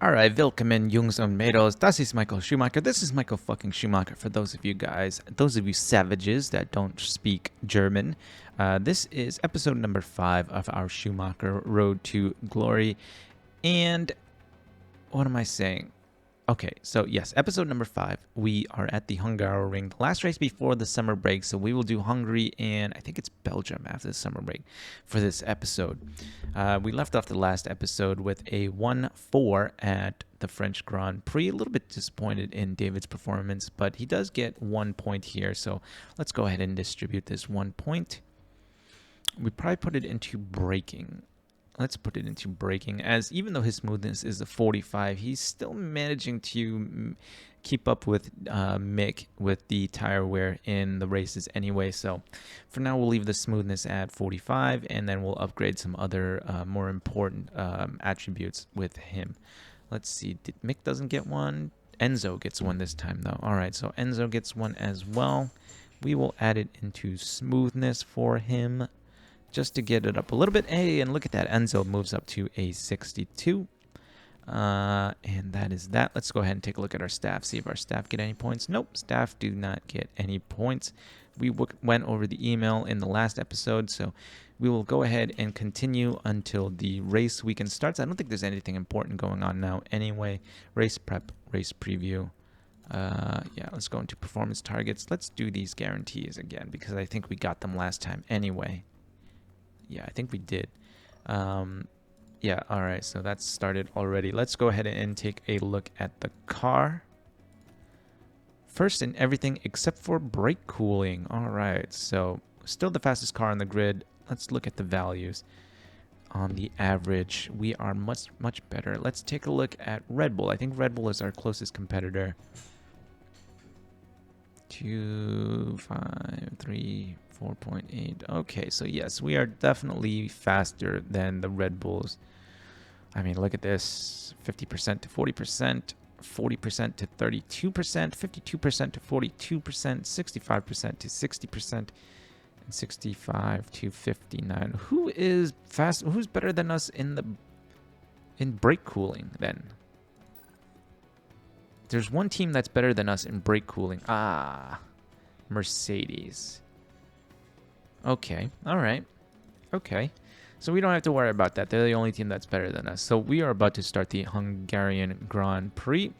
Alright, willkommen Jungs und Mädels. Das ist Michael Schumacher. This is Michael fucking Schumacher for those of you guys, those of you savages that don't speak German. This is episode number 5 of our Schumacher Road to Glory. And what am I saying? Okay, so yes, episode number 5. We are at the Hungaroring, the last race before the summer break. So we will do Hungary and I think it's Belgium after the summer break for this episode. We left off the last episode with a 1-4 at the French Grand Prix. A little bit disappointed in David's performance, but he does get 1 point here. So let's go ahead and distribute this 1 point. We probably put it into braking. Let's put it into braking, as even though his smoothness is a 45, he's still managing to keep up with Mick with the tire wear in the races anyway. So for now, we'll leave the smoothness at 45, and then we'll upgrade some other more important attributes with him. Let's see. Mick doesn't get one. Enzo gets one this time, though. All right, so Enzo gets one as well. We will add it into smoothness for him, just to get it up a little bit. Hey, and look at that. Enzo moves up to a 62. And that is that. Let's go ahead and take a look at our staff. See if our staff get any points. Nope, staff do not get any points. We went over the email in the last episode, so we will go ahead and continue until the race weekend starts. I don't think there's anything important going on now anyway. Race prep, race preview. Yeah, let's go into performance targets. Let's do these guarantees again, because I think we got them last time anyway. Yeah, I think we did. Yeah, all right, so that's started already. Let's go ahead and take a look at the car. First in everything except for brake cooling. All right, so still the fastest car on the grid. Let's look at the values. On the average, we are much better. Let's take a look at Red Bull. I think Red Bull is our closest competitor. 2, 5, 3, 4.8. Okay, so yes, we are definitely faster than the Red Bulls. I mean, look at this. 50% to 40%, 40% to 32%, 52% to 42%, 65% to 60%, and 65 to 59. Who is fast? Who's better than us in brake cooling then? There's one team that's better than us in brake cooling. Ah, Mercedes. Okay, all right. Okay, so we don't have to worry about that. They're the only team that's better than us. So we are about to start the Hungarian Grand Prix.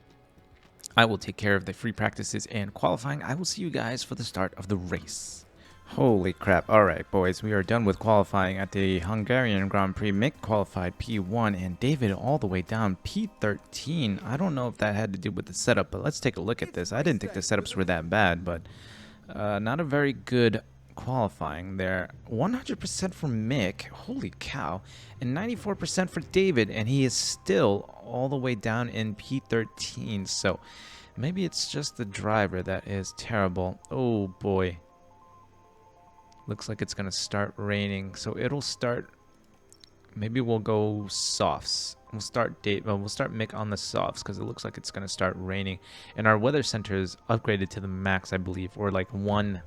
I will take care of the free practices and qualifying. I will see you guys for the start of the race. Holy crap. All right, boys, we are done with qualifying at the Hungarian Grand Prix. Mick qualified P1 and David all the way down P13. I don't know if that had to do with the setup, but let's take a look at this. I didn't think the setups were that bad, but not a very good qualifying there. 100% for Mick. Holy cow. And 94% for David, and he is still all the way down in P13. So maybe it's just the driver that is terrible. Oh, boy. Looks like it's gonna start raining, so it'll start. Maybe we'll go softs. We'll start Mick on the softs because it looks like it's gonna start raining, and our weather center is upgraded to the max, I believe, or like one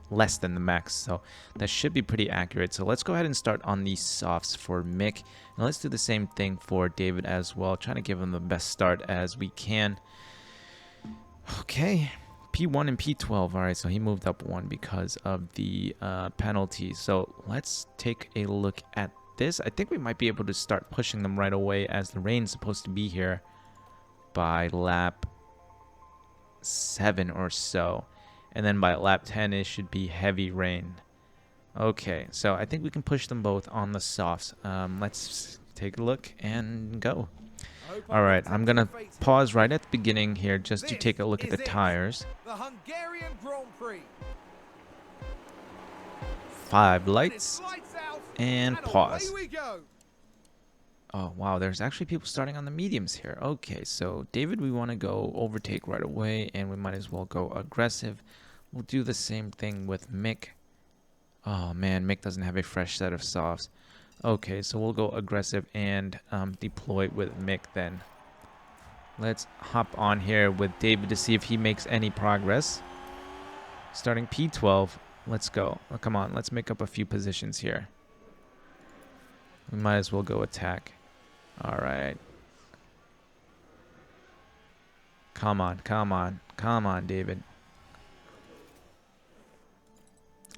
less than the max. So that should be pretty accurate. So let's go ahead and start on the softs for Mick, and let's do the same thing for David as well. Trying to give him the best start as we can. Okay. P1 and P12. All right, so he moved up 1 because of the penalty. So let's take a look at this. I think we might be able to start pushing them right away, as the rain's supposed to be here by lap 7 or so. And then by lap 10, it should be heavy rain. Okay, so I think we can push them both on the softs. Let's take a look and go. All right, I'm going to pause right at the beginning here just to take a look at the tires. The Hungarian Grand Prix. 5 lights and pause. Away we go. Oh, wow, there's actually people starting on the mediums here. Okay, so David, we want to go overtake right away, and we might as well go aggressive. We'll do the same thing with Mick. Oh, man, Mick doesn't have a fresh set of softs. Okay, so we'll go aggressive and deploy with Mick then. Let's hop on here with David to see if he makes any progress. Starting P12. Let's go. Oh, come on, let's make up a few positions here. We might as well go attack. All right. Come on, come on, come on, David.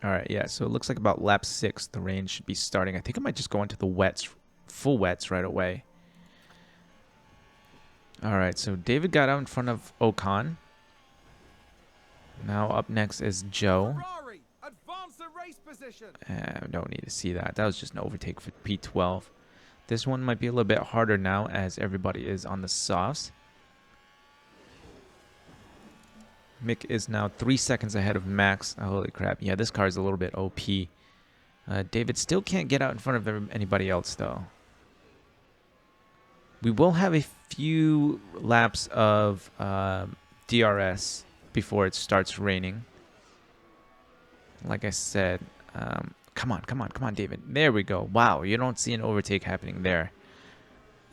All right, yeah, so it looks like about lap 6, the rain should be starting. I think I might just go into the wets, full wets right away. All right, so David got out in front of Ocon. Now up next is Joe. Ferrari, advance the race position. Don't need to see that. That was just an overtake for P12. This one might be a little bit harder now as everybody is on the softs. Mick is now 3 seconds ahead of Max. Oh, holy crap. Yeah, this car is a little bit OP. David still can't get out in front of anybody else, though. We will have a few laps of DRS before it starts raining. Like I said, come on, come on, come on, David. There we go. Wow, you don't see an overtake happening there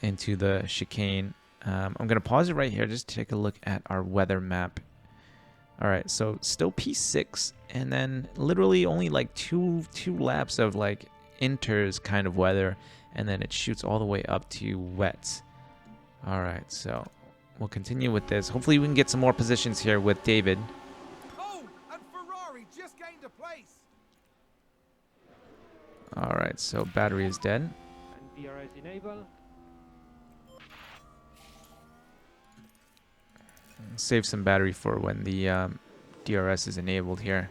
into the chicane. I'm going to pause it right here just to take a look at our weather map. All right, so still P6, and then literally only like two laps of like inters kind of weather, and then it shoots all the way up to wets. All right, so we'll continue with this. Hopefully we can get some more positions here with David. Oh, and Ferrari just gained a place. All right, so battery is dead. And DRS enable. Save some battery for when the DRS is enabled here.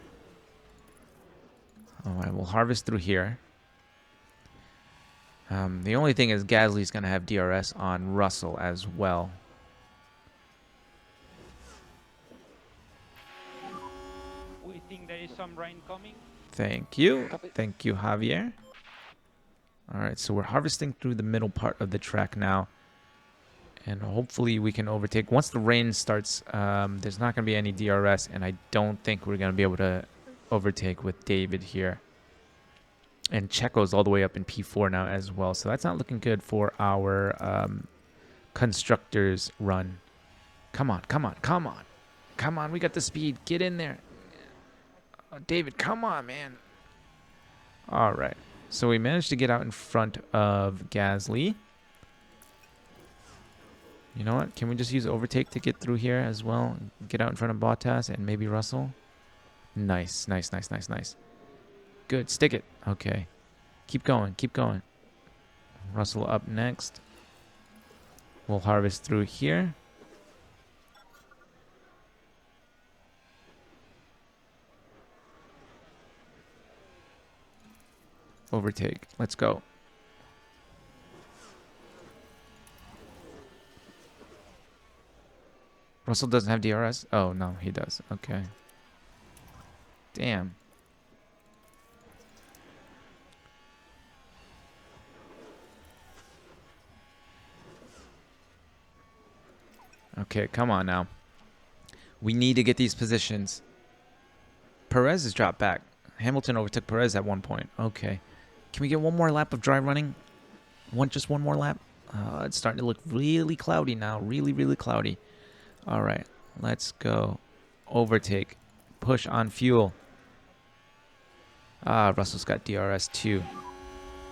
All right, we'll harvest through here. The only thing is Gasly's going to have DRS on Russell as well. We think there is some rain coming. Thank you. Thank you, Javier. All right, so we're harvesting through the middle part of the track now. And hopefully we can overtake. Once the rain starts, there's not going to be any DRS, and I don't think we're going to be able to overtake with David here. And Checo's all the way up in P4 now as well, so that's not looking good for our constructors run. Come on, come on, come on. Come on, we got the speed. Get in there. Oh, David, come on, man. All right, so we managed to get out in front of Gasly. You know what? Can we just use overtake to get through here as well? Get out in front of Bottas and maybe Russell? Nice, nice, nice, nice, nice. Good. Stick it. Okay. Keep going. Keep going. Russell up next. We'll harvest through here. Overtake. Let's go. Russell doesn't have DRS? Oh, no, he does. Okay. Damn. Okay, come on now. We need to get these positions. Perez has dropped back. Hamilton overtook Perez at one point. Okay. Can we get one more lap of dry running? Just one more lap? It's starting to look really cloudy now. Really, really cloudy. All right. Let's go. Overtake. Push on fuel. Russell's got DRS too.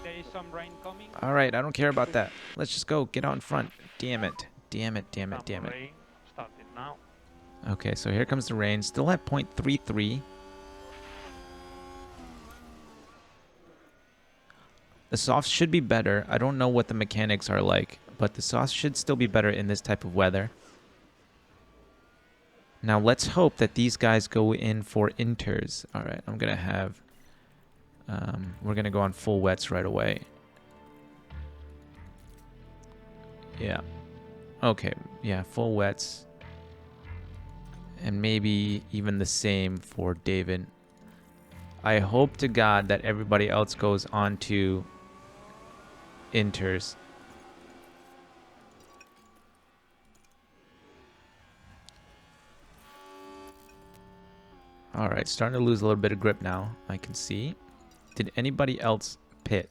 There is some rain coming. All right. I don't care about that. Let's just go. Get out in front. Damn it. Damn it. Damn it. Damn it. Rain started now. Okay. So here comes the rain. Still at 0.33. The softs should be better. I don't know what the mechanics are like, but the softs should still be better in this type of weather. Now let's hope that these guys go in for inters. All right, I'm gonna have. We're gonna go on full wets right away. Yeah. Okay. Yeah, full wets. And maybe even the same for David. I hope to God that everybody else goes on to inters. All right, starting to lose a little bit of grip now, I can see. Did anybody else pit?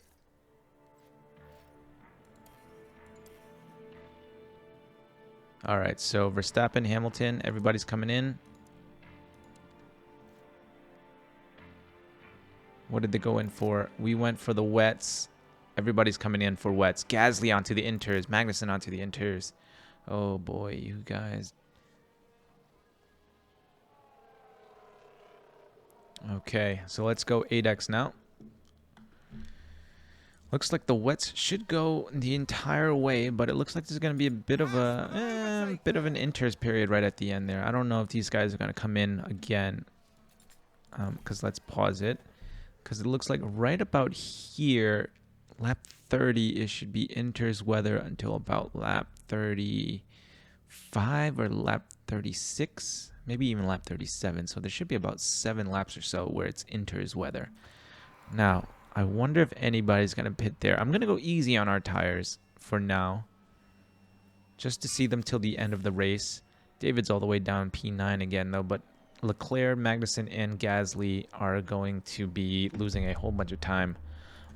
All right, so Verstappen, Hamilton, everybody's coming in. What did they go in for? We went for the wets. Everybody's coming in for wets. Gasly onto the inters. Magnussen onto the inters. Oh boy, you guys. Okay, so let's go 8x now. Looks like the wets should go the entire way, but it looks like there's going to be a bit of an inters period right at the end there. I don't know if these guys are going to come in again. Because let's pause it. Because it looks like right about here, lap 30, it should be inters weather until about lap 35 or lap 36. Maybe even lap 37. So there should be about 7 laps or so where it's inters weather. Now, I wonder if anybody's going to pit there. I'm going to go easy on our tires for now. Just to see them till the end of the race. David's all the way down P9 again, though. But Leclerc, Magnussen, and Gasly are going to be losing a whole bunch of time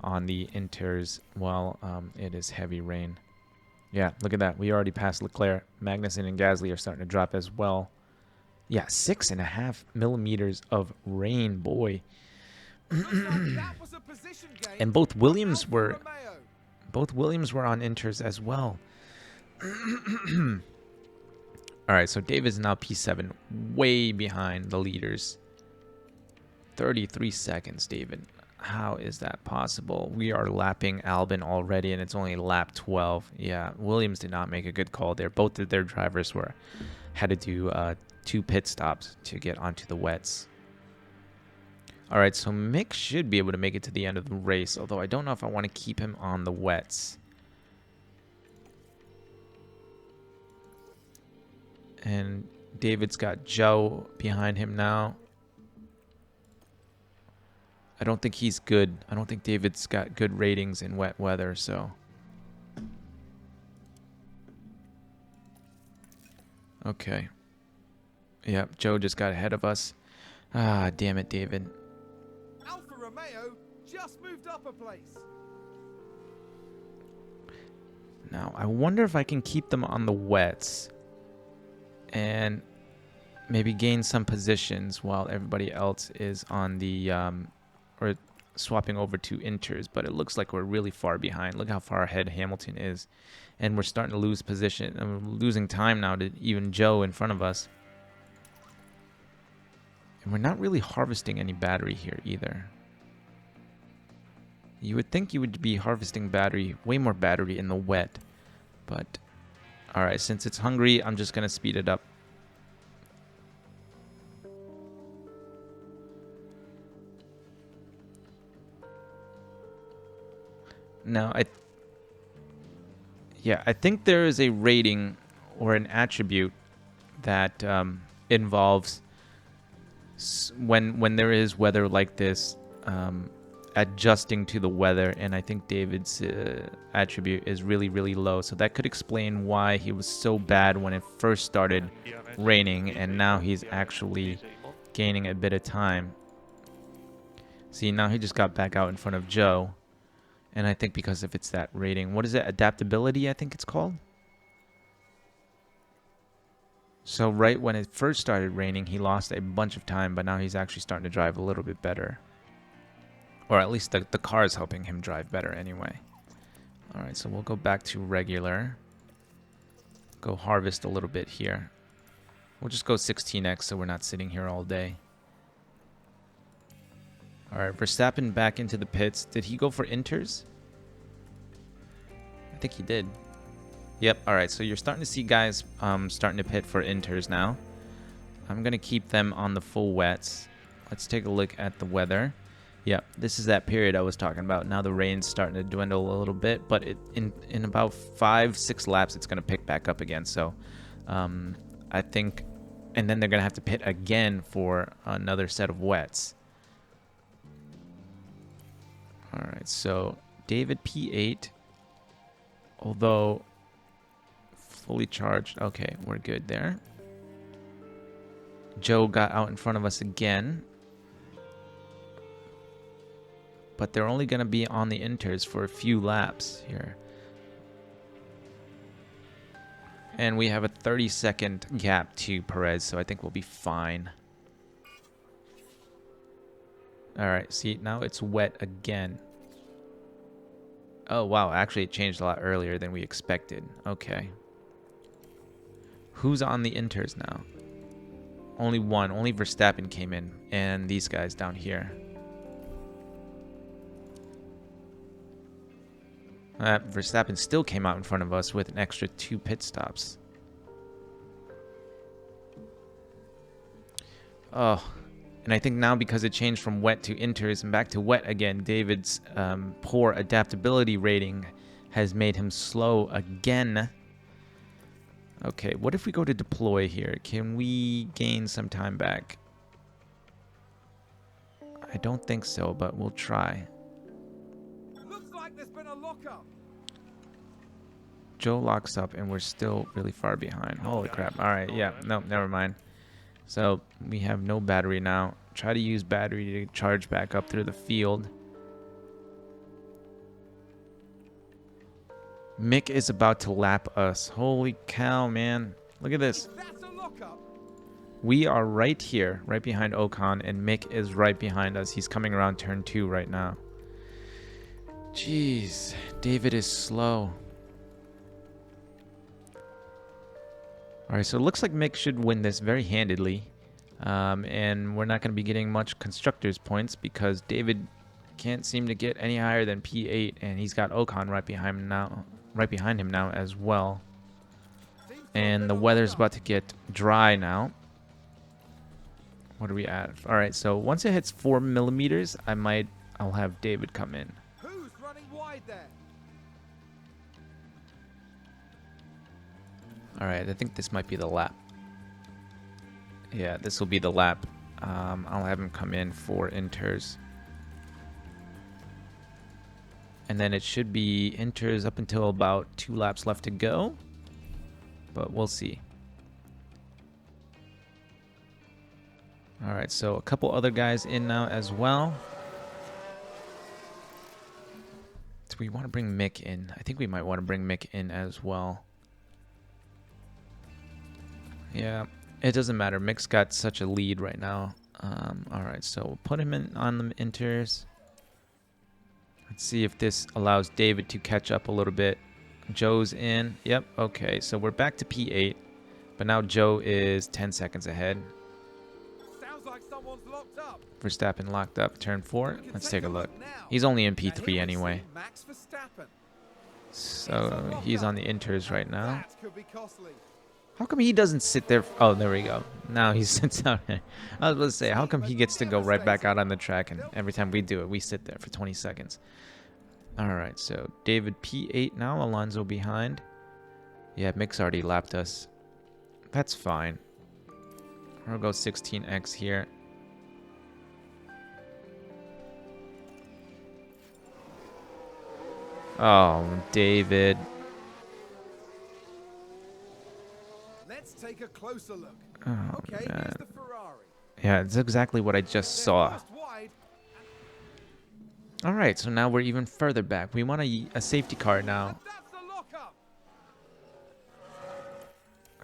on the inters while it is heavy rain. Yeah, look at that. We already passed Leclerc. Magnussen and Gasly are starting to drop as well. Yeah, 6.5 millimeters of rain, boy. And both Williams were on inters as well. All right, so David's now P7, way behind the leaders. 33 seconds, David. How is that possible? We are lapping Albon already, and it's only lap 12. Yeah, Williams did not make a good call there. Both of their drivers had to do 2 pit stops to get onto the wets. All right, so Mick should be able to make it to the end of the race, although I don't know if I want to keep him on the wets. And David's got Joe behind him now. I don't think he's good. I don't think David's got good ratings in wet weather, so. Okay. Yep, Joe just got ahead of us. Ah, damn it, David. Alfa Romeo just moved up a place. Now, I wonder if I can keep them on the wets and maybe gain some positions while everybody else is on the or swapping over to inters, but it looks like we're really far behind. Look how far ahead Hamilton is, and we're starting to lose position. And we're losing time now to even Joe in front of us. And we're not really harvesting any battery here either. You would think you would be harvesting battery, way more battery in the wet, but all right, since it's hungry, I'm just gonna speed it up. Now, I think there is a rating or an attribute that involves when there is weather like this, adjusting to the weather, and I think David's attribute is really, really low. So that could explain why he was so bad when it first started raining, and now he's actually gaining a bit of time. See, now he just got back out in front of Joe. And I think because if it's that rating, what is it? Adaptability, I think it's called. So right when it first started raining, he lost a bunch of time, but now he's actually starting to drive a little bit better. Or at least the car is helping him drive better anyway. All right, so we'll go back to regular. Go harvest a little bit here. We'll just go 16x so we're not sitting here all day. All right, Verstappen back into the pits. Did he go for inters? I think he did. Yep, all right, so you're starting to see guys starting to pit for inters now. I'm going to keep them on the full wets. Let's take a look at the weather. Yep, this is that period I was talking about. Now the rain's starting to dwindle a little bit, but in about 5-6 laps, it's going to pick back up again. So I think, and then they're going to have to pit again for another set of wets. All right, so David P8, although fully charged. Okay, we're good there. Joe got out in front of us again. But they're only going to be on the inters for a few laps here. And we have a 30-second gap to Perez, so I think we'll be fine. All right, see, now it's wet again. Oh, wow, actually it changed a lot earlier than we expected. Okay. Who's on the inters now? Only one. Only Verstappen came in. And these guys down here. Verstappen still came out in front of us with an extra 2 pit stops. Oh. And I think now because it changed from wet to inters and back to wet again, David's poor adaptability rating has made him slow again. Okay, what if we go to deploy here? Can we gain some time back? I don't think so, but we'll try. Looks like there's been a lockup. Joe locks up and we're still really far behind. Holy crap. Alright, yeah, no, never mind. So we have no battery now. Try to use battery to charge back up through the field. Mick is about to lap us. Holy cow, man. Look at this. That's a lockup. We are right here, right behind Ocon, and Mick is right behind us. He's coming around turn 2 right now. Jeez, David is slow. Alright, so it looks like Mick should win this very handedly. And we're not going to be getting much constructors points because David can't seem to get any higher than P8, and he's got Ocon right behind him now as well. And the weather's about to get dry now. What are we at? Alright, so once it hits 4 millimeters, I'll have David come in. Who's running wide there? Alright, I think this might be the lap. Yeah, this will be the lap. I'll have him come in for inters. And then it should be inters up until about 2 laps left to go. But we'll see. Alright, so a couple other guys in now as well. Do we want to bring Mick in? I think we might want to bring Mick in as well. Yeah, it doesn't matter. Mick's got such a lead right now. Alright, so we'll put him in on the inters. Let's see if this allows David to catch up a little bit. Joe's in. Yep, okay. So we're back to P8. But now Joe is 10 seconds ahead. Sounds like someone's locked up. Verstappen locked up. Turn 4. We can Let's take a look. now. He's only in And here P3 we anyway. see Max Verstappen. So he's on the inters right now. That could be costly. How come he doesn't sit there? Oh, there we go. Now he sits out there. I was about to say, how come he gets to go right back out on the track, and every time we do it, we sit there for 20 seconds. Alright, so David P8 now. Alonso behind. Yeah, Mick's already lapped us. That's fine. I'll go 16x here. Oh, David. Let's take a closer look. Oh, Okay, man. here's the Ferrari. Yeah, it's exactly what I just They're saw. first wide. Alright, so now we're even further back. We want a safety car now. And that's the lockup.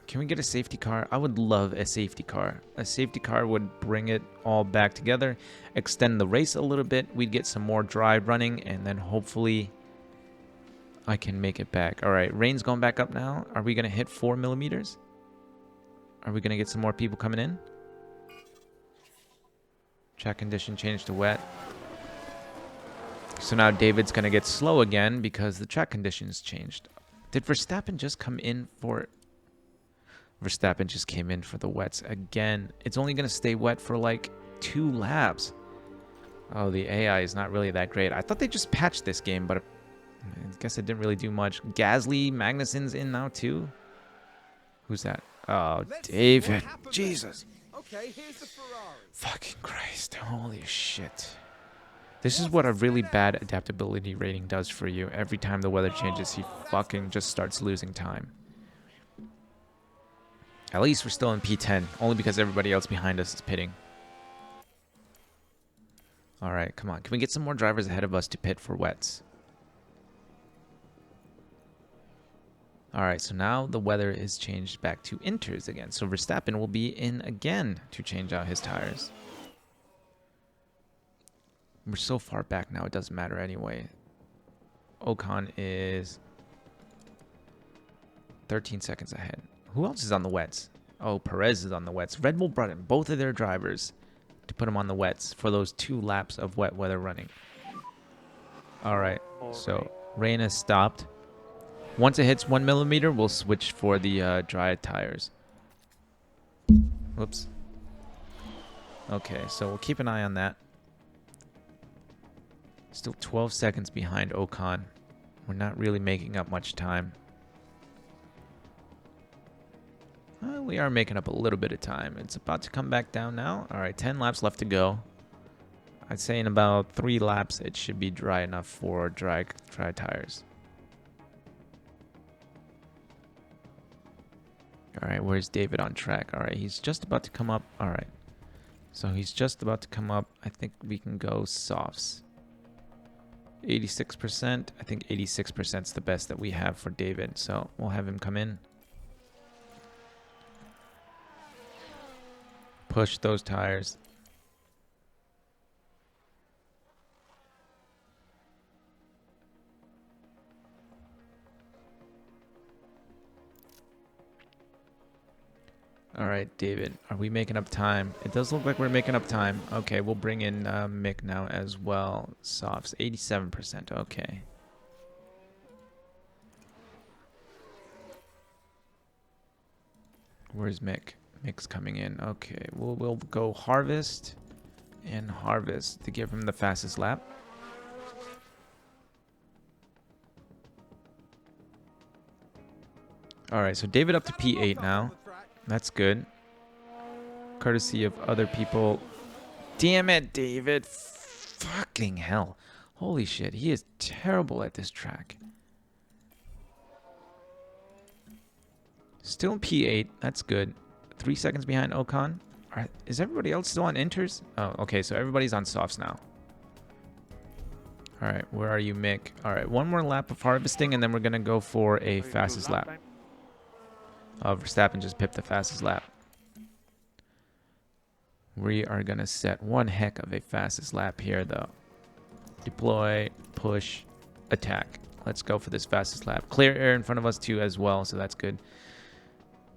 Can we get a safety car? I would love a safety car. A safety car would bring it all back together, extend the race a little bit. We'd get some more drive running, and then hopefully I can make it back. Alright, rain's going back up now. Are we going to hit 4 millimeters? Are we going to get some more people coming in? Track condition changed to wet. So now David's going to get slow again because the track conditions changed. Did Verstappen just come in for... Verstappen just came in for the wets again. It's only going to stay wet for like 2 laps. Oh, the AI is not really that great. I thought they just patched this game, but I guess it didn't really do much. Gasly, Magnussen's in now too. Who's that? Oh, Let's see David. what happened Jesus. there. Okay, here's the Ferrari. Fucking Christ. Holy shit. This is what a really bad adaptability rating does for you. Every time the weather changes, he fucking just starts losing time. At least we're still in P10, only because everybody else behind us is pitting. Alright, come on. Can we get some more drivers ahead of us to pit for wets? Alright, so now the weather is changed back to inters again. So Verstappen will be in again to change out his tires. We're so far back now, it doesn't matter anyway. Ocon is 13 seconds ahead. Who else is on the wets? Oh, Perez is on the wets. Red Bull brought in both of their drivers to put them on the wets for those 2 laps of wet weather running. All right, More so rain has stopped. Once it hits 1 millimeter, we'll switch for the dry tires. Whoops. Okay, so we'll keep an eye on that. Still 12 seconds behind Ocon. We're not really making up much time. We are making up a little bit of time. It's about to come back down now. All right, 10 laps left to go. I'd say in about 3 laps, it should be dry enough for dry tires. All right, where's David on track? All right, he's just about to come up. All right, so he's just about to come up. I think we can go softs. 86%. I think 86% is the best that we have for David. So we'll have him come in. Push those tires. All right, David, are we making up time? It does look like we're making up time. Okay, we'll bring in Mick now as well. Softs, 87%. Okay. Where's Mick? Mick's coming in. Okay, we'll go harvest and harvest to give him the fastest lap. All right, so David up to P8 now. That's good. Courtesy of other people. Damn it, David. Fucking hell. Holy shit, he is terrible at this track. Still in P8. That's good. 3 seconds behind Ocon. All right, is everybody else still on inters? Oh, okay, so everybody's on softs now. All right, where are you, Mick? All right, 1 more lap of harvesting, and then we're going to go for a fastest lap. Verstappen just pipped the fastest lap. We are going to set one heck of a fastest lap here, though. Deploy, push, attack. Let's go for this fastest lap. Clear air in front of us, too, as well, so that's good.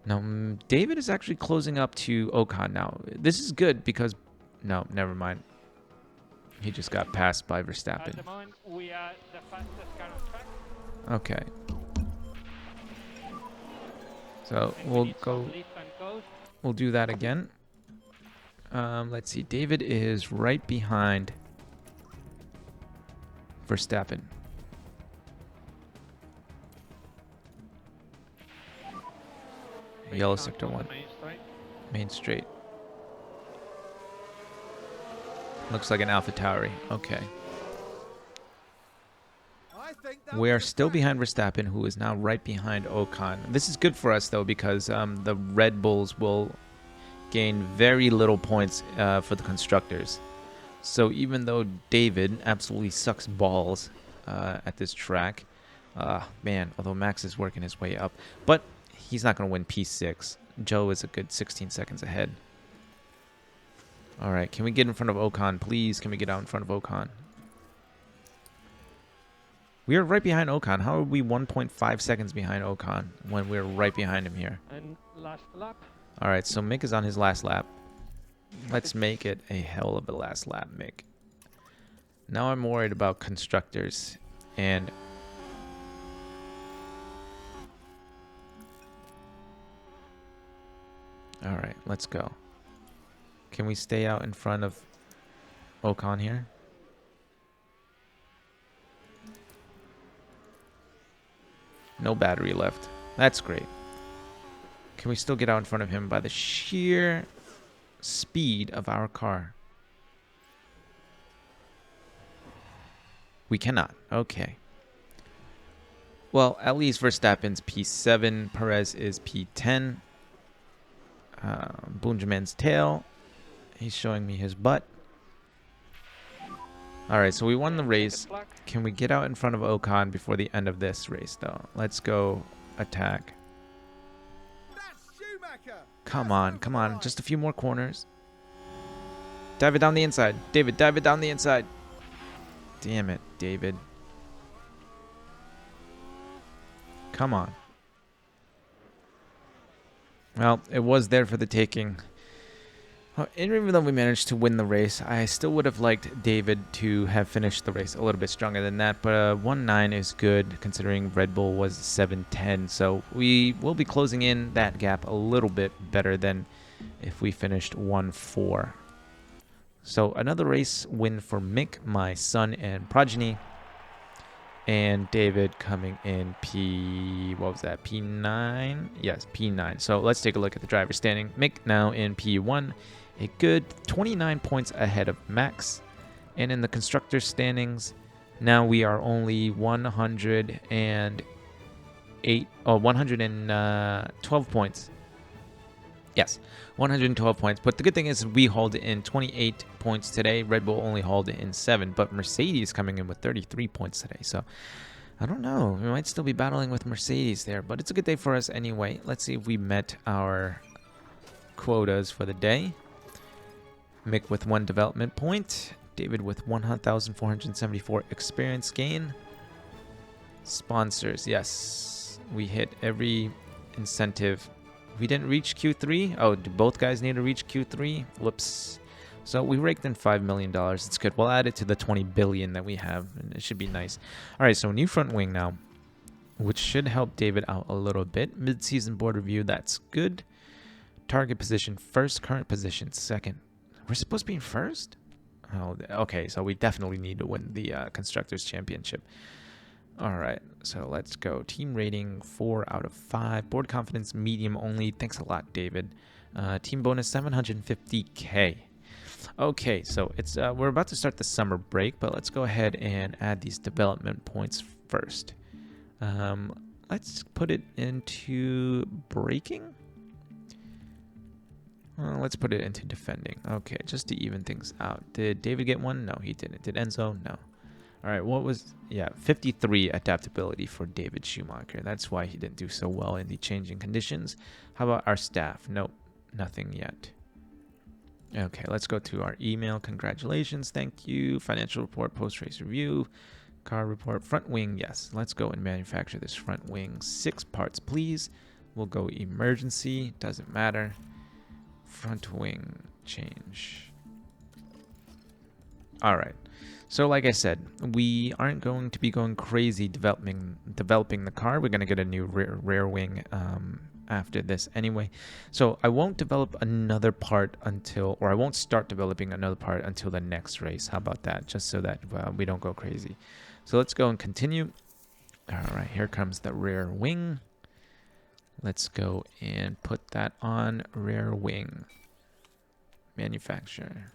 Now, David is actually closing up to Ocon now. This is good because... No, never mind. He just got passed by Verstappen. At the moment, we are the fastest car on track. Okay. So we'll do that again. Let's see. David is right behind Verstappen. Yellow sector 1. Main straight. Looks like an Alpha Tauri. Okay. We are still behind Verstappen, who is now right behind Ocon. This is good for us, though, because the Red Bulls will gain very little points for the constructors. So even though David absolutely sucks balls at this track, man, although Max is working his way up, but he's not going to win P6. Joe is a good 16 seconds ahead. All right, can we get in front of Ocon, please? Can we get out in front of Ocon? We are right behind Ocon. How are we 1.5 seconds behind Ocon when we're right behind him here? And last lap. All right, so Mick is on his last lap. Let's make it a hell of a last lap, Mick. Now I'm worried about constructors and... All right, let's go. Can we stay out in front of Ocon here? No battery left. That's great. Can we still get out in front of him by the sheer speed of our car? We cannot. Okay. Well, at least Verstappen's P7. Perez is P10. Bunjamin's tail. He's showing me his butt. Alright, so we won the race. Can we get out in front of Ocon before the end of this race, though? Let's go attack. Come on, come on. Just a few more corners. Dive it down the inside. David, dive it down the inside. Damn it, David. Come on. Well, it was there for the taking. Even though we managed to win the race, I still would have liked David to have finished the race a little bit stronger than that. But 1-9 is good considering Red Bull was 7-10. So we will be closing in that gap a little bit better than if we finished 1-4. So another race win for Mick, my son and progeny. And David coming in what was that, P9? Yes, P9. So let's take a look at the driver standing. Mick now in P1, a good 29 points ahead of Max. And in the constructor standings, now we are only 112 points. Yes, 112 points. But the good thing is we hauled it in 28 points today. Red Bull only hauled it in 7. But Mercedes coming in with 33 points today. So I don't know. We might still be battling with Mercedes there. But it's a good day for us anyway. Let's see if we met our quotas for the day. Mick with 1 development point. David with 1,474 experience gain. Sponsors. Yes. We hit every incentive. We didn't reach Q3. Oh, do both guys need to reach Q3? Whoops. So we raked in $5 million. It's good. We'll add it to the 20 billion that we have, and it should be nice. All right, so new front wing now, which should help David out a little bit. Mid-season board review, that's good. Target position first, current position second. We're supposed to be in first? Oh, okay, so we definitely need to win the Constructors' Championship. All right, so let's go. Team rating 4 out of 5. Board confidence medium only. Thanks a lot, David. Team bonus 750K. Okay, so it's we're about to start the summer break, but let's go ahead and add these development points first. Let's put it into braking. Let's put it into defending. Okay, just to even things out. Did David get one? No, he didn't. Did Enzo? No. All right, what was... Yeah, 53 adaptability for David Schumacher. That's why he didn't do so well in the changing conditions. How about our staff? Nope, nothing yet. Okay, let's go to our email. Congratulations, thank you. Financial report, post-race review. Car report, front wing, yes. Let's go and manufacture this front wing. 6 parts, please. We'll go emergency, doesn't matter. Front wing change. All right. So like I said, we aren't going to be going crazy developing the car. We're going to get a new rear wing after this anyway. So I won't develop another part until, or I won't start developing another part until the next race. How about that? Just so that we don't go crazy. So let's go and continue. All right, here comes the rear wing. Let's go and put that on rear wing. Manufacture.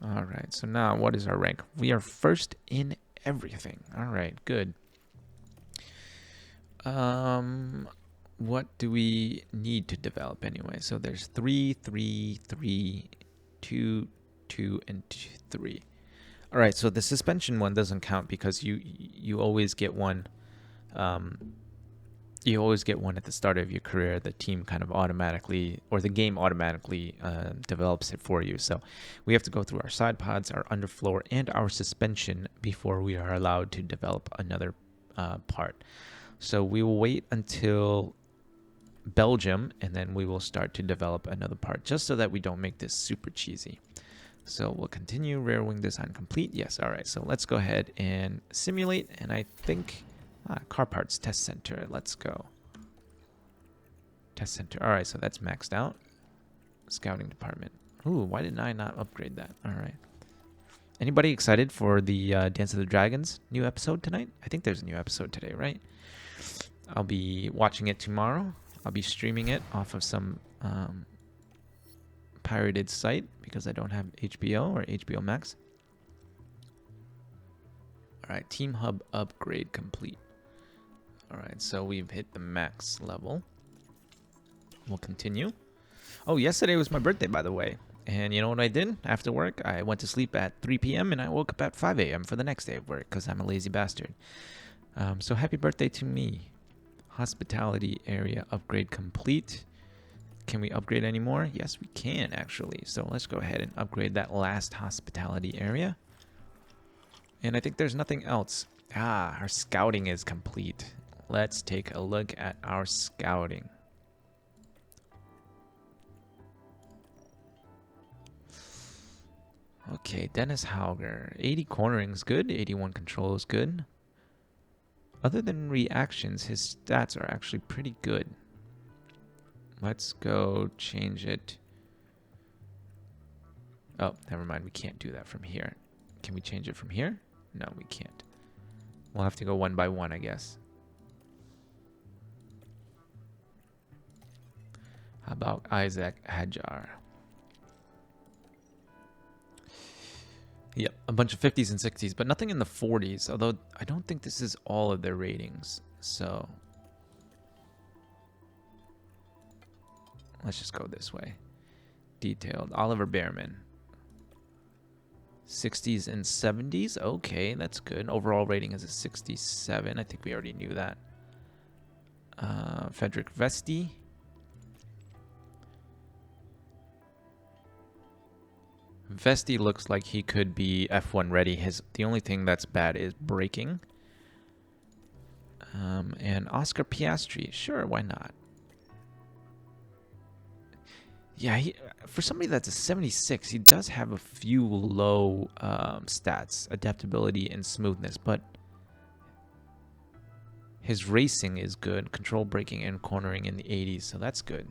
All right, so now what is our rank? We are first in everything. All right, good. What do we need to develop anyway? So there's 3, 3, 3, 2, 2, and 3. All right, so the suspension one doesn't count because you always get one. You always get one at the start of your career. The team kind of automatically, or the game automatically develops it for you. So we have to go through our side pods, our underfloor, and our suspension before we are allowed to develop another part. So we will wait until Belgium, and then we will start to develop another part, just so that we don't make this super cheesy. So we'll continue. Rear wing design complete. Yes, all right. So let's go ahead and simulate, and I think... car parts test center. Let's go. Test center. All right, so that's maxed out. Scouting department. Ooh, why didn't I not upgrade that? All right. Anybody excited for the Dance of the Dragons new episode tonight? I think there's a new episode today, right? I'll be watching it tomorrow. I'll be streaming it off of some pirated site because I don't have HBO or HBO Max. All right, Team Hub upgrade complete. All right, so we've hit the max level. We'll continue. Oh, yesterday was my birthday, by the way. And you know what I did after work? I went to sleep at 3 p.m. and I woke up at 5 a.m. for the next day of work because I'm a lazy bastard. So happy birthday to me. Hospitality area upgrade complete. Can we upgrade any more? Yes, we can, actually. So let's go ahead and upgrade that last hospitality area. And I think there's nothing else. Ah, our scouting is complete. Let's take a look at our scouting. Okay, Dennis Hauger. 80 cornering is good. 81 control is good. Other than reactions, his stats are actually pretty good. Let's go change it. Oh, never mind. We can't do that from here. Can we change it from here? No, we can't. We'll have to go one by one, I guess. How about Isaac Hajar? Yep, a bunch of 50s and 60s, but nothing in the 40s. Although I don't think this is all of their ratings. So let's just go this way. Detailed. Oliver Behrman. 60s and 70s. Okay, that's good. Overall rating is a 67. I think we already knew that. Frederick Vesti. Vesti looks like he could be F1 ready. The only thing that's bad is braking. And Oscar Piastri. Sure, why not? Yeah, for somebody that's a 76, he does have a few low stats, adaptability and smoothness, but his racing is good, control braking and cornering in the 80s, so that's good.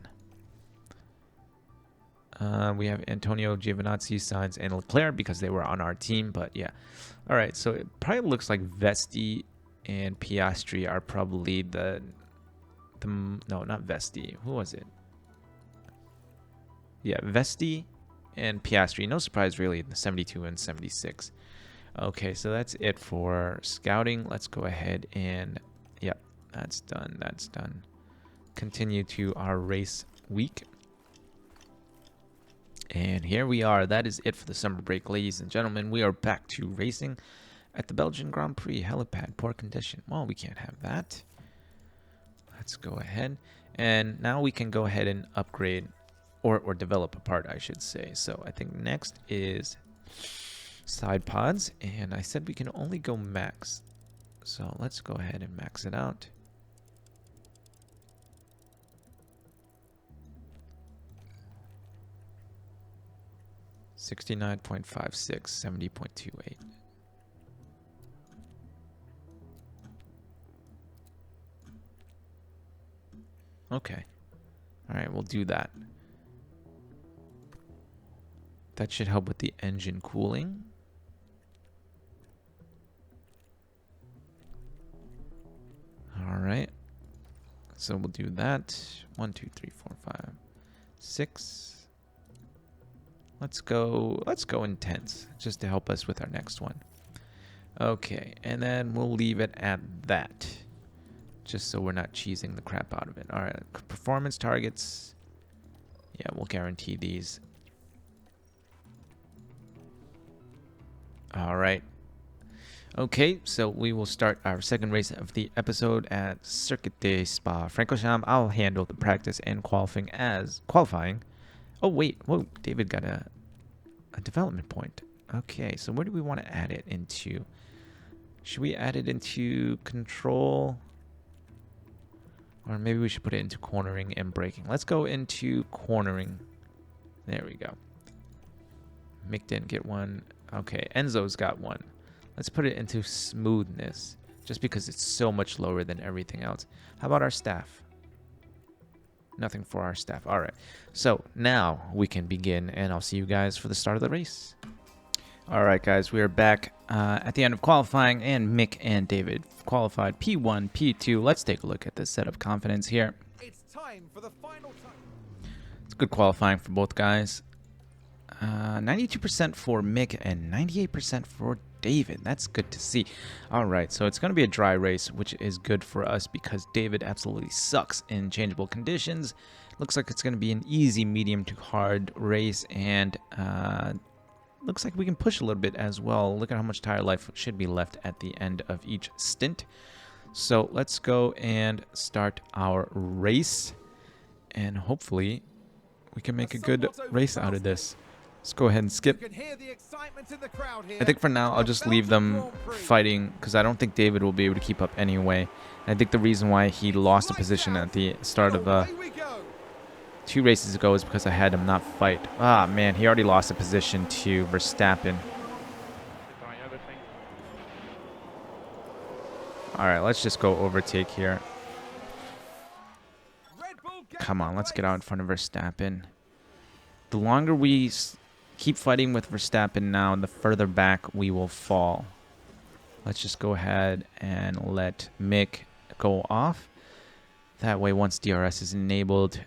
We have Antonio Giovinazzi, Sainz, and Leclerc because they were on our team, but yeah. All right, so it probably looks like Vesti and Piastri are probably no, not Vesti. Who was it? Yeah, Vesti and Piastri. No surprise, really, the 72 and 76. Okay, so that's it for scouting. Let's go ahead and, yep, that's done. That's done. Continue to our race week. And here we are. That is it for the summer break, ladies and gentlemen. We are back to racing at the Belgian Grand Prix helipad. Poor condition. Well, we can't have that. Let's go ahead. And now we can go ahead and upgrade or develop a part, I should say. So I think next is side pods. And I said we can only go max. So let's go ahead and max it out. $69.56, 70.28. Okay. All right, we'll do that. That should help with the engine cooling. All right. So we'll do that. 1, 2, 3, 4, 5, 6. Let's go intense just to help us with our next one. Okay, and then we'll leave it at that. Just so we're not cheesing the crap out of it. All right, performance targets. Yeah, we'll guarantee these. All right. Okay, so we will start our second race of the episode at Circuit de Spa-Francorchamps. I'll handle the practice and qualifying. Oh, wait. Whoa, David got a development point. Okay, so where do we want to add it into? Should we add it into control? Or maybe we should put it into cornering and braking. Let's go into cornering. There we go. Mick didn't get one. Okay, Enzo's got one. Let's put it into smoothness, just because it's so much lower than everything else. How about our staff? Nothing for our staff. All right. So now we can begin, and I'll see you guys for the start of the race. All right, guys. We are back at the end of qualifying, and Mick and David qualified P1, P2. Let's take a look at this set of confidence here. It's time for the final time. It's good qualifying for both guys. 92% for Mick and 98% for David. That's good to see. All right, so it's going to be a dry race, which is good for us because David absolutely sucks in changeable conditions. Looks like it's going to be an easy, medium to hard race, and looks like we can push a little bit as well. Look at how much tire life should be left at the end of each stint. So let's go and start our race, and hopefully we can make a good race out of this. Let's go ahead and skip. You can hear the excitement in the crowd here. I think for now, I'll The just leave Belgian them Grand Prix. fighting because I don't think David will be able to keep up anyway. And I think the reason why he lost a position at the start of Away we go. 2 races ago is because I had him not fight. Ah, man, he already lost a position to Verstappen. Try everything. All right, let's just go overtake here. Red Bull gets Come the on, let's get place. out in front of Verstappen. The longer we keep fighting with Verstappen now, the further back we will fall. Let's just go ahead and let Mick go off. That way, once DRS is enabled,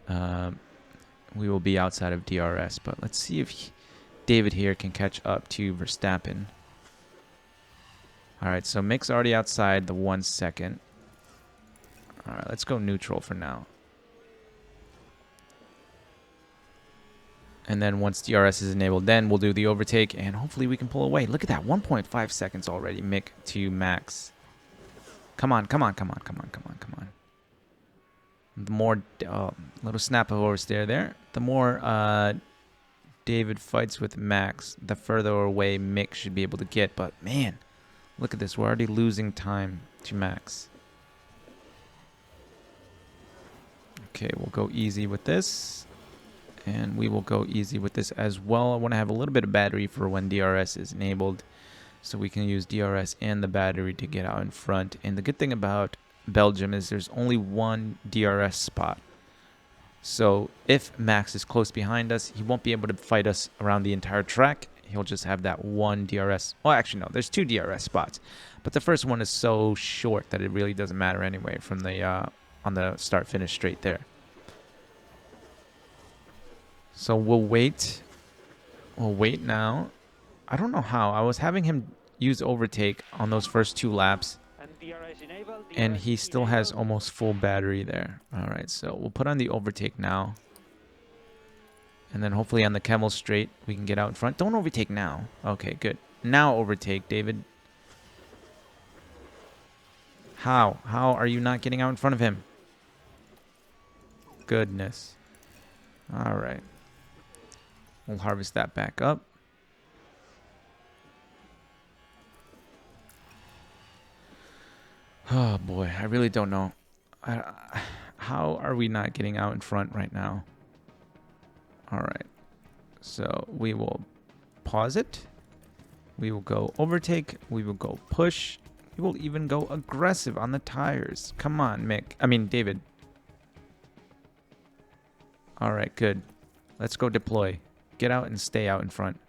we will be outside of DRS. But let's see if David here can catch up to Verstappen. All right, so Mick's already outside the 1 second. All right, let's go neutral for now. And then once DRS is enabled, then we'll do the overtake, and hopefully we can pull away. Look at that, 1.5 seconds already, Mick to Max. Come on, come on, come on, come on, come on, come on. The more, little snap of oversteer there. The more David fights with Max, the further away Mick should be able to get. But man, look at this, we're already losing time to Max. Okay, we'll go easy with this. And we will go easy with this as well. I want to have a little bit of battery for when DRS is enabled, so we can use DRS and the battery to get out in front. And the good thing about Belgium is there's only one DRS spot. So if Max is close behind us, he won't be able to fight us around the entire track. He'll just have that one DRS. Well, actually, no, there's 2 DRS spots. But the first one is so short that it really doesn't matter anyway from the on the start-finish straight there. So we'll wait. We'll wait now. I don't know how. I was having him use overtake on those first 2 laps. And DRS enabled. And DRS he still has enabled. almost full battery there. All right, so we'll put on the overtake now. And then hopefully on the Camel straight, we can get out in front. Don't overtake now. Okay, good. Now overtake, David. How? How are you not getting out in front of him? Goodness. All right. We'll harvest that back up. Oh boy, I really don't know. How are we not getting out in front right now? All right. So we will pause it. We will go overtake. We will go push. We will even go aggressive on the tires. Come on, Mick. I mean, David. All right, good. Let's go deploy. Get out and stay out in front.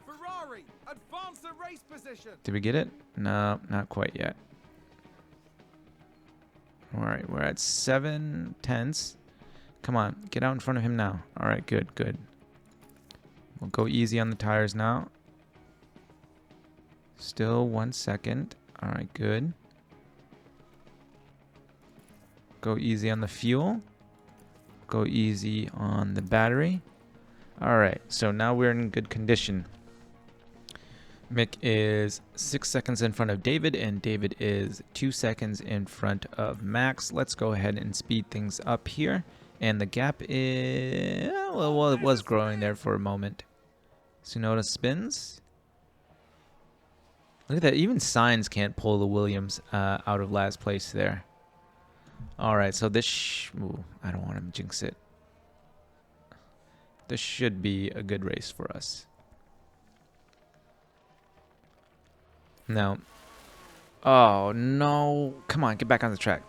Ferrari, advance the race position. Did we get it? No, not quite yet. All right, we're at 7 tenths. Come on, get out in front of him now. All right, good, good. We'll go easy on the tires now. Still 1 second. All right, good. Go easy on the fuel. Go easy on the battery. All right, so now we're in good condition. Mick is 6 seconds in front of David, and David is 2 seconds in front of Max. Let's go ahead and speed things up here. And the gap is, well, it was growing there for a moment. Tsunoda spins. Look at that, even Sainz can't pull the Williams out of last place there. All right, so this, ooh, I don't want to jinx it. This should be a good race for us. Now, oh no, come on, get back on the track.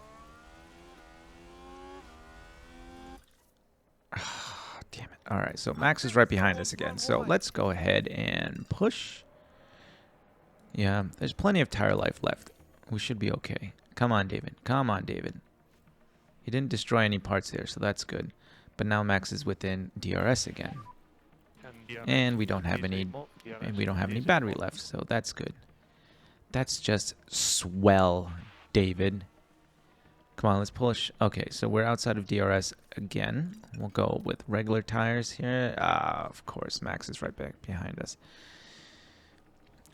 Oh, damn it. All right, so Max is right behind us again. So let's go ahead and push. Yeah, there's plenty of tire life left. We should be okay. Come on, David. Come on, David. He didn't destroy any parts there, so that's good. But now Max is within DRS again. And we don't have any battery left, so that's good. That's just swell, David. Come on, let's push. Okay, so we're outside of DRS again. We'll go with regular tires here. Of course, Max is right back behind us.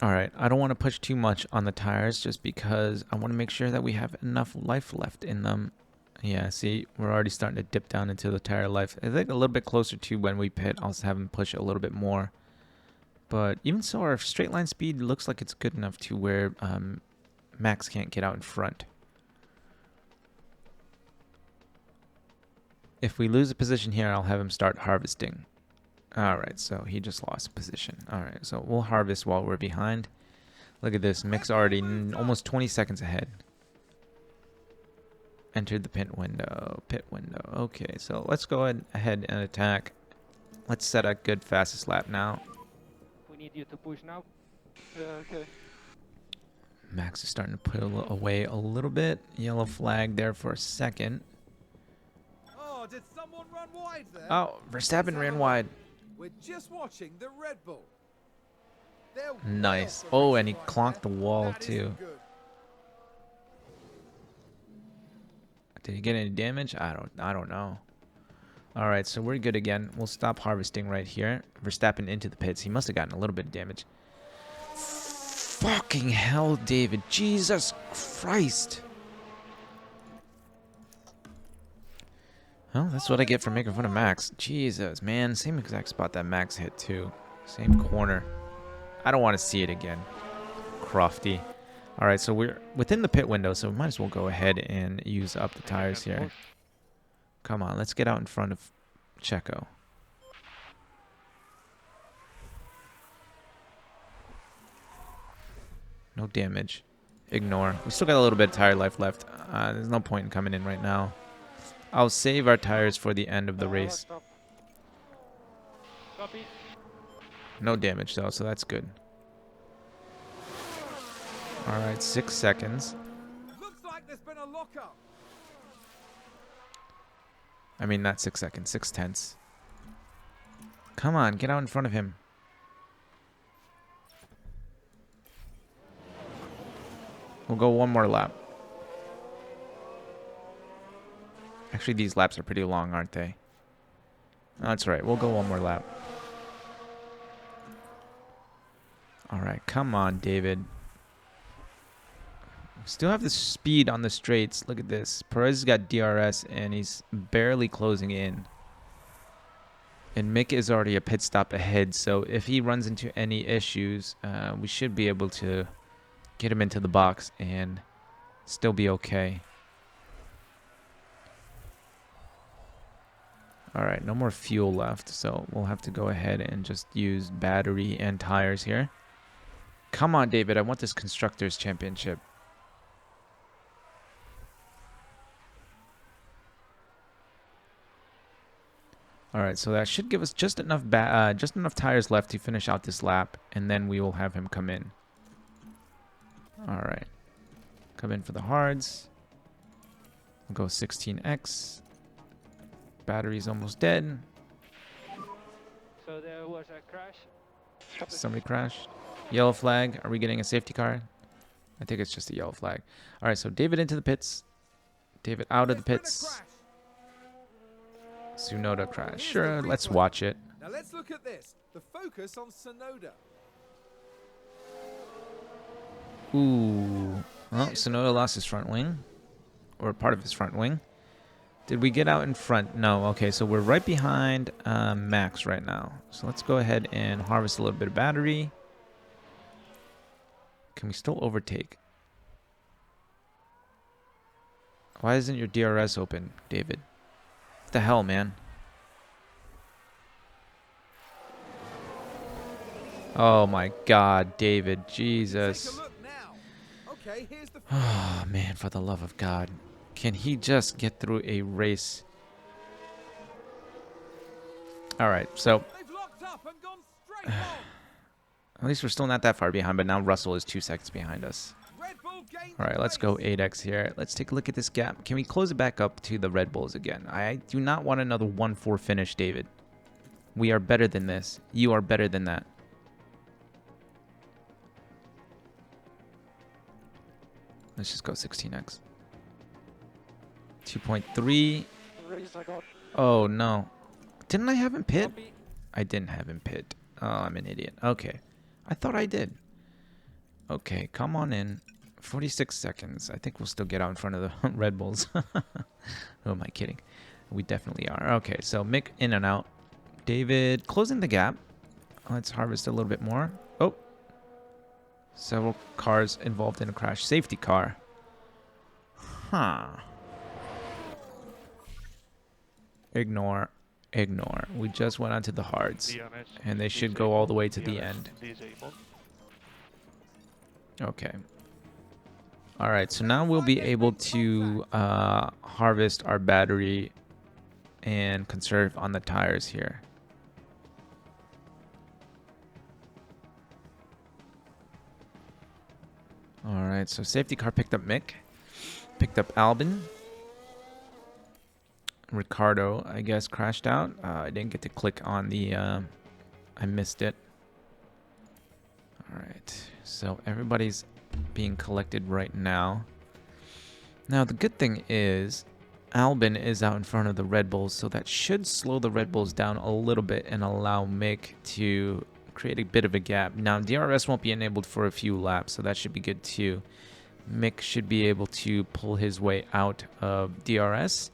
All right, I don't want to push too much on the tires just because I want to make sure that we have enough life left in them. Yeah, see, we're already starting to dip down into the tire life. I think a little bit closer to when we pit. I'll have him push a little bit more. But even so, our straight line speed looks like it's good enough to where Max can't get out in front. If we lose a position here, I'll have him start harvesting. Alright, so he just lost position. Alright, so we'll harvest while we're behind. Look at this, Mick's already almost 20 seconds ahead. Entered the pit window. Okay, so let's go ahead and attack. Let's set a good fastest lap now. We need you to push now. Okay. Max is starting to pull away a little bit. Yellow flag there for a second. Oh, did someone run wide there? Oh, Verstappen ran wide. We're just watching the Red Bull. Nice. Oh, and he clonked the wall too. Did he get any damage? I don't know. All right, so we're good again. We'll stop harvesting right here. Verstappen into the pits. He must have gotten a little bit of damage. Fucking hell, David. Jesus Christ. Well, that's what I get for making fun of Max. Jesus, man. Same exact spot that Max hit, too. Same corner. I don't want to see it again. Crofty. All right, so we're within the pit window, so we might as well go ahead and use up the tires here. Come on, let's get out in front of Checo. No damage. Ignore. We still got a little bit of tire life left. There's no point in coming in right now. I'll save our tires for the end of the race. Copy. No damage though, so that's good. Alright, 6 seconds. Looks like there's been a lockup. I mean, not 6 seconds, 6 tenths. Come on, get out in front of him. We'll go one more lap. Actually, these laps are pretty long, aren't they? No, that's right. We'll go one more lap. All right, come on, David. Still have the speed on the straights. Look at this. Perez has got DRS, and he's barely closing in. And Mick is already a pit stop ahead, so if he runs into any issues, we should be able to get him into the box and still be okay. All right, no more fuel left, so we'll have to go ahead and just use battery and tires here. Come on, David. I want this Constructors' Championship. All right, so that should give us just enough tires left to finish out this lap, and then we will have him come in. All right, come in for the hards. We'll go 16x. Battery's almost dead. So there was a crash. Somebody crashed. Yellow flag. Are we getting a safety car? I think it's just a yellow flag. All right, so David into the pits. David out of the pits. Tsunoda crash. Sure, let's watch it. Now let's look at this. The focus on Tsunoda. Ooh. Well, Tsunoda lost his front wing. Or part of his front wing. Did we get out in front? No. Okay, so we're right behind Max right now. So let's go ahead and harvest a little bit of battery. Can we still overtake? Why isn't your DRS open, David? What the hell, man? Oh my God, David. Jesus. Take a look now. Okay, here's the Oh man, for the love of God. Can he just get through a race? Alright, so They've locked up and gone straight on. at least we're still not that far behind, but now Russell is 2 seconds behind us. Red Bull gained All right, let's go 8x here. Let's take a look at this gap. Can we close it back up to the Red Bulls again? I do not want another 1-4 finish, David. We are better than this. You are better than that. Let's just go 16x. 2.3. Oh, no. Didn't I have him pit? Copy. I didn't have him pit. Oh, I'm an idiot. Okay. I thought I did. Okay, come on in. 46 seconds. I think we'll still get out in front of the Red Bulls. Who am I kidding? We definitely are. Okay, so Mick in and out. David closing the gap. Let's harvest a little bit more. Oh. Several cars involved in a crash. Safety car. Huh. Ignore. Ignore. We just went onto the hards. And they should go all the way to the end. Okay. Alright, so now we'll be able to harvest our battery and conserve on the tires here. Alright, so safety car picked up Mick. Picked up Albin. Ricardo, I guess, crashed out. I didn't get to click on the... I missed it. Alright, so everybody's being collected right now. Now, the good thing is Albin is out in front of the Red Bulls, so that should slow the Red Bulls down a little bit and allow Mick to create a bit of a gap. Now, DRS won't be enabled for a few laps, so that should be good too. Mick should be able to pull his way out of DRS,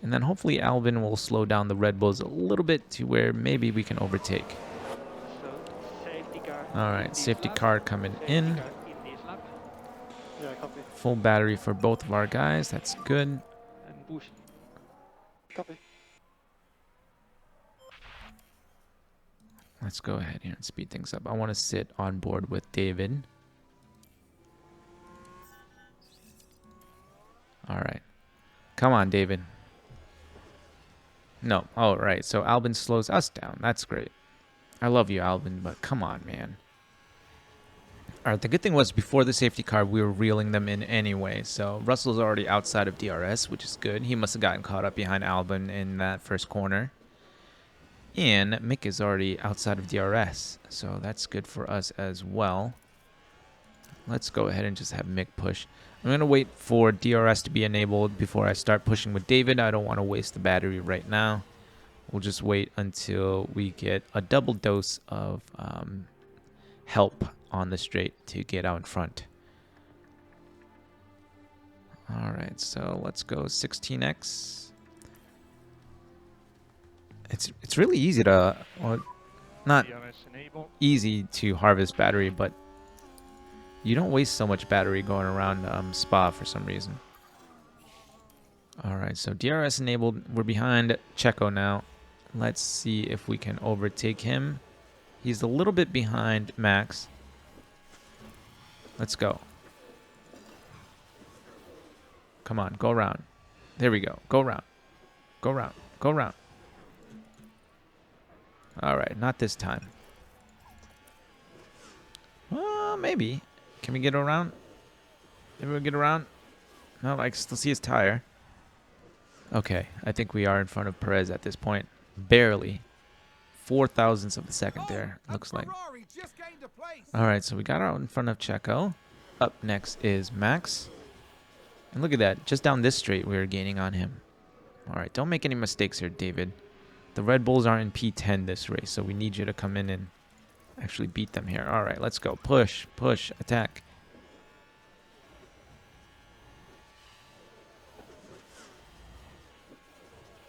and then hopefully Albin will slow down the Red Bulls a little bit to where maybe we can overtake. Alright, safety car coming in. Full battery for both of our guys. That's good. Let's go ahead here and speed things up. I want to sit on board with David. Alright. Come on, David. No. Oh, right. So Albin slows us down. That's great. I love you, Albin, but come on, man. Alright, the good thing was before the safety car, we were reeling them in anyway. So Russell's already outside of DRS, which is good. He must have gotten caught up behind Albin in that first corner. And Mick is already outside of DRS, so that's good for us as well. Let's go ahead and just have Mick push. I'm going to wait for DRS to be enabled before I start pushing with David. I don't want to waste the battery right now. We'll just wait until we get a double dose of help on the straight to get out in front. Alright, so let's go 16x. It's really easy to, well, not easy to harvest battery, but you don't waste so much battery going around Spa for some reason. Alright, so DRS enabled. We're behind Checo now. Let's see if we can overtake him. He's a little bit behind Max. Let's go. Come on, go around. There we go. Go around. Go around. Go around. Alright, not this time. Maybe. Can we get around? Maybe we'll get around? No, I can still see his tire. Okay, I think we are in front of Perez at this point. Barely. 4 thousandths of a second there, looks like. Alright, so we got out in front of Checo. Up next is Max. And look at that. Just down this straight, we were gaining on him. Alright, don't make any mistakes here, David. The Red Bulls are in P10 this race, so we need you to come in and actually beat them here. Alright, let's go. Push, push, attack.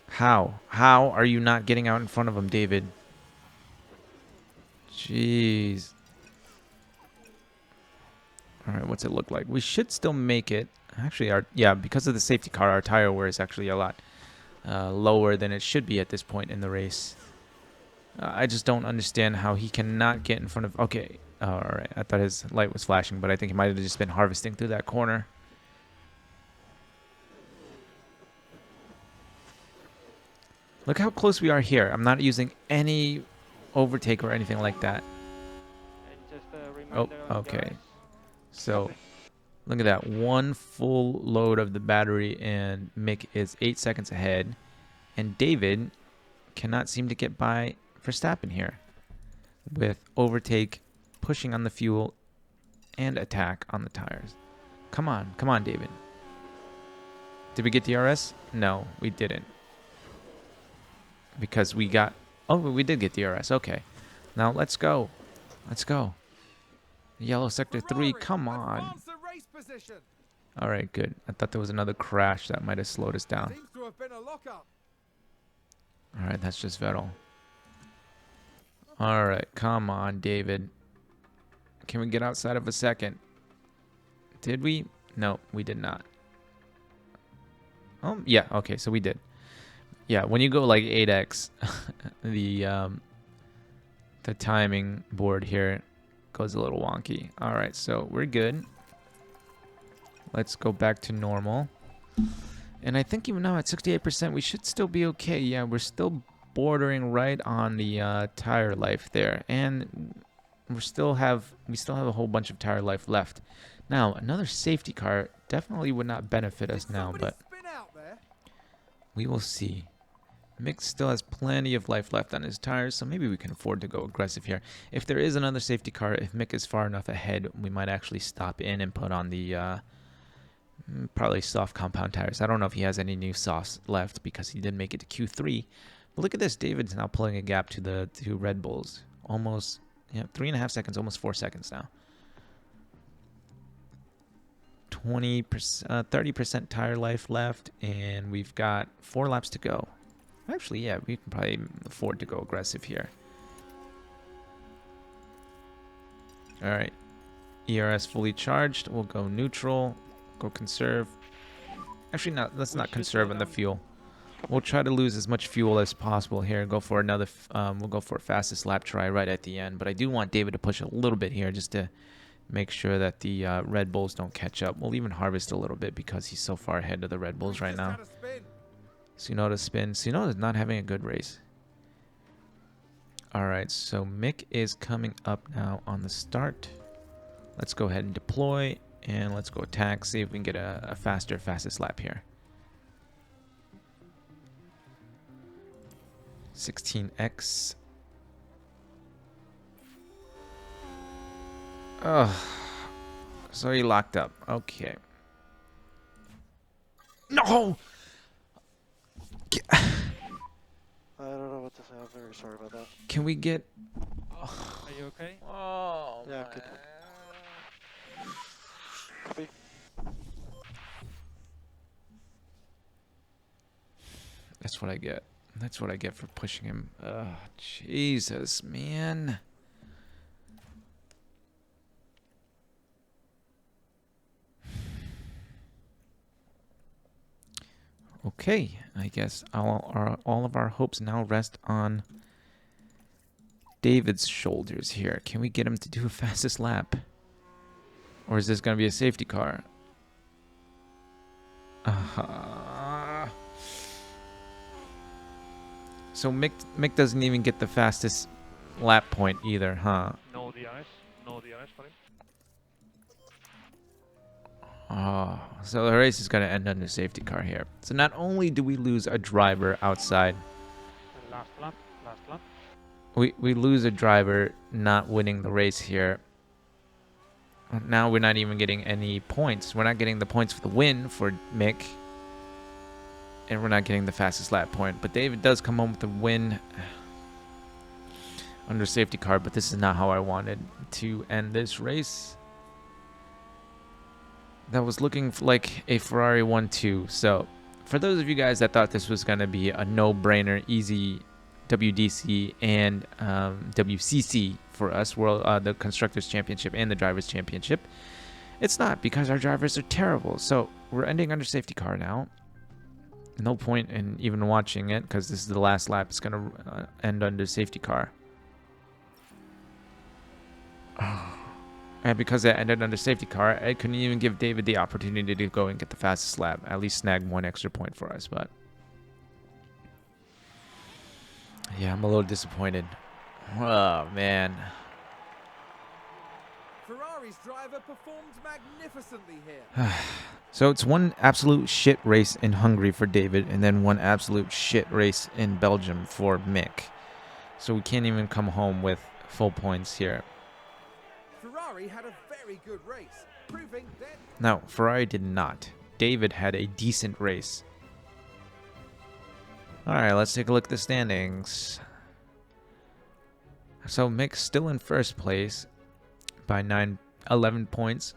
How? How are you not getting out in front of him, David? Jeez. Alright, what's it look like? We should still make it. Actually, yeah, because of the safety car, our tire wear is actually a lot lower than it should be at this point in the race. I just don't understand how he cannot get in front of... Okay, alright. I thought his light was flashing, but I think he might have just been harvesting through that corner. Look how close we are here. I'm not using any overtake or anything like that. Oh, okay. So, look at that. One full load of the battery, and Mick is 8 seconds ahead. And David cannot seem to get by Verstappen here with overtake, pushing on the fuel, and attack on the tires. Come on. Come on, David. Did we get DRS? No, we didn't. Because we got... Oh, we did get DRS. Okay. Now, let's go. Let's go. Yellow Sector 3, come on. Alright, good. I thought there was another crash that might have slowed us down. Alright, that's just Vettel. All right, come on, David. Can we get outside of a second? Did we? No, we did not. Oh, yeah. Okay, so we did. Yeah, when you go like 8x, the timing board here goes a little wonky. All right, so we're good. Let's go back to normal. And I think even now at 68%, we should still be okay. Yeah, we're still bordering right on the tire life there, and we still have a whole bunch of tire life left. Now, another safety car definitely would not benefit us now, but Spin out there. we will see. Mick still has plenty of life left on his tires, so maybe we can afford to go aggressive here. If there is another safety car, if Mick is far enough ahead, we might actually stop in and put on the probably soft compound tires. I don't know if he has any new softs left because he didn't make it to Q3. But look at this. David's now pulling a gap to the two Red Bulls. Almost, yeah, 3.5 seconds, almost 4 seconds now. 20%, 30% tire life left, and we've got 4 laps to go. Actually, yeah, we can probably afford to go aggressive here. All right, ERS fully charged. We'll go neutral, go conserve. Actually, let's not conserve on the fuel. We'll try to lose as much fuel as possible here. Go for another. We'll go for a fastest lap try right at the end. But I do want David to push a little bit here just to make sure that the Red Bulls don't catch up. We'll even harvest a little bit because he's so far ahead of the Red Bulls right now. Tsunoda spin. Tsunoda's not having a good race. All right, so Mick is coming up now on the start. Let's go ahead and deploy, and let's go attack. See if we can get a fastest lap here. 16x. Oh, so he locked up. Okay. No. I don't know what to say. I'm very sorry about that. Can we get? Are you okay? Oh. Yeah, good. Copy. That's what I get. That's what I get for pushing him. Oh, Jesus, man. Okay, I guess all of our hopes now rest on David's shoulders here. Can we get him to do a fastest lap? Or is this going to be a safety car? So Mick doesn't even get the fastest lap point either, huh? No DRS. No DRS for him. Oh, so the race is going to end under safety car here. So not only do we lose a driver outside, And last lap. Last lap. we lose a driver not winning the race here. Now we're not even getting any points. We're not getting the points for the win for Mick. And we're not getting the fastest lap point. But David does come home with the win under safety car. But this is not how I wanted to end this race. That was looking like a Ferrari 1-2. So for those of you guys that thought this was going to be a no-brainer, easy WDC and WCC for us, the Constructors Championship and the Drivers Championship, it's not, because our drivers are terrible. So we're ending under safety car now. No point in even watching it because this is the last lap. It's going to end under safety car. And because it ended under safety car, I couldn't even give David the opportunity to go and get the fastest lap. At least snag 1 extra point for us. But yeah, I'm a little disappointed. Oh, man. Ferrari's driver performed magnificently here. So it's one absolute shit race in Hungary for David, and then one absolute shit race in Belgium for Mick. So we can't even come home with full points here. Ferrari had a very good race, proving that. No, Ferrari did not. David had a decent race. Alright, let's take a look at the standings. So Mick's still in first place by 11 points.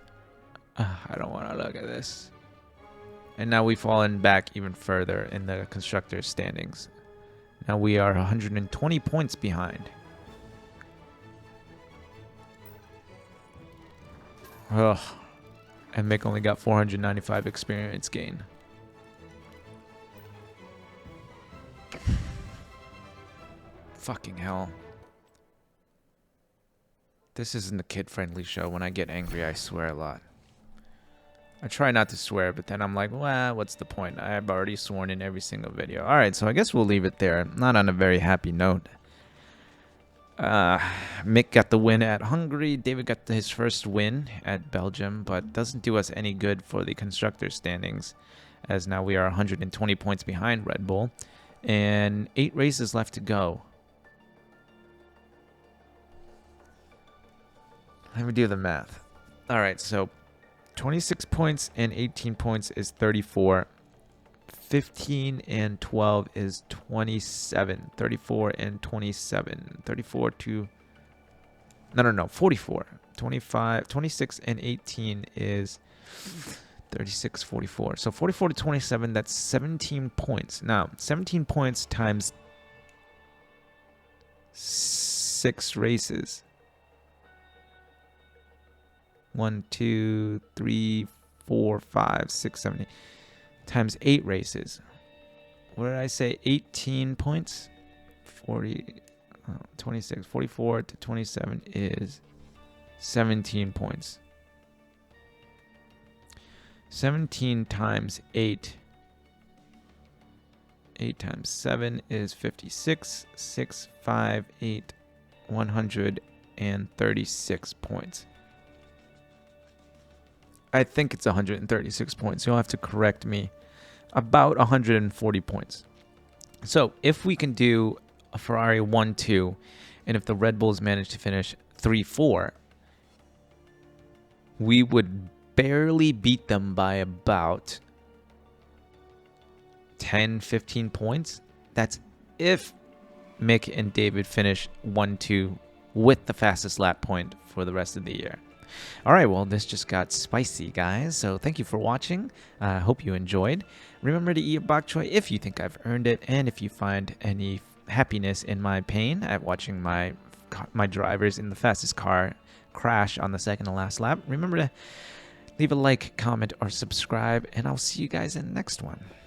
I don't want to look at this. And now we've fallen back even further in the constructors' standings. Now we are 120 points behind. Ugh. And Mick only got 495 experience gain. Fucking hell. This isn't a kid-friendly show. When I get angry, I swear a lot. I try not to swear, but then I'm like, well, what's the point? I've already sworn in every single video. Alright, so I guess we'll leave it there. Not on a very happy note. Mick got the win at Hungary. David got his first win at Belgium, but doesn't do us any good for the constructor standings, as now we are 120 points behind Red Bull, and 8 races left to go. Let me do the math. All right, so 26 points and 18 points is 34. 15 and 12 is 27. 34 and 27. 34 to... No, 44. 25, 26 and 18 is 36, 44. So 44 to 27, that's 17 points. Now, 17 points times 6 races. 1, 2, 3, 4, 5, 6, 7, 8. Times 8 races. What did I say? 18 points? 26. 44 to 27 is 17 points. 17 times 8. 8 times 7 is 56. 6, 5, 8, 136 points. I think it's 136 points. You'll have to correct me. About 140 points. So if we can do a Ferrari 1-2, and if the Red Bulls manage to finish 3-4, we would barely beat them by about 10, 15 points. That's if Mick and David finish 1-2 with the fastest lap point for the rest of the year. All right, well, this just got spicy, guys. So thank you for watching. I hope you enjoyed. Remember to eat your bok choy if you think I've earned it, and if you find any happiness in my pain at watching my drivers in the fastest car crash on the second to last lap. Remember to leave a like, comment, or subscribe, and I'll see you guys in the next one.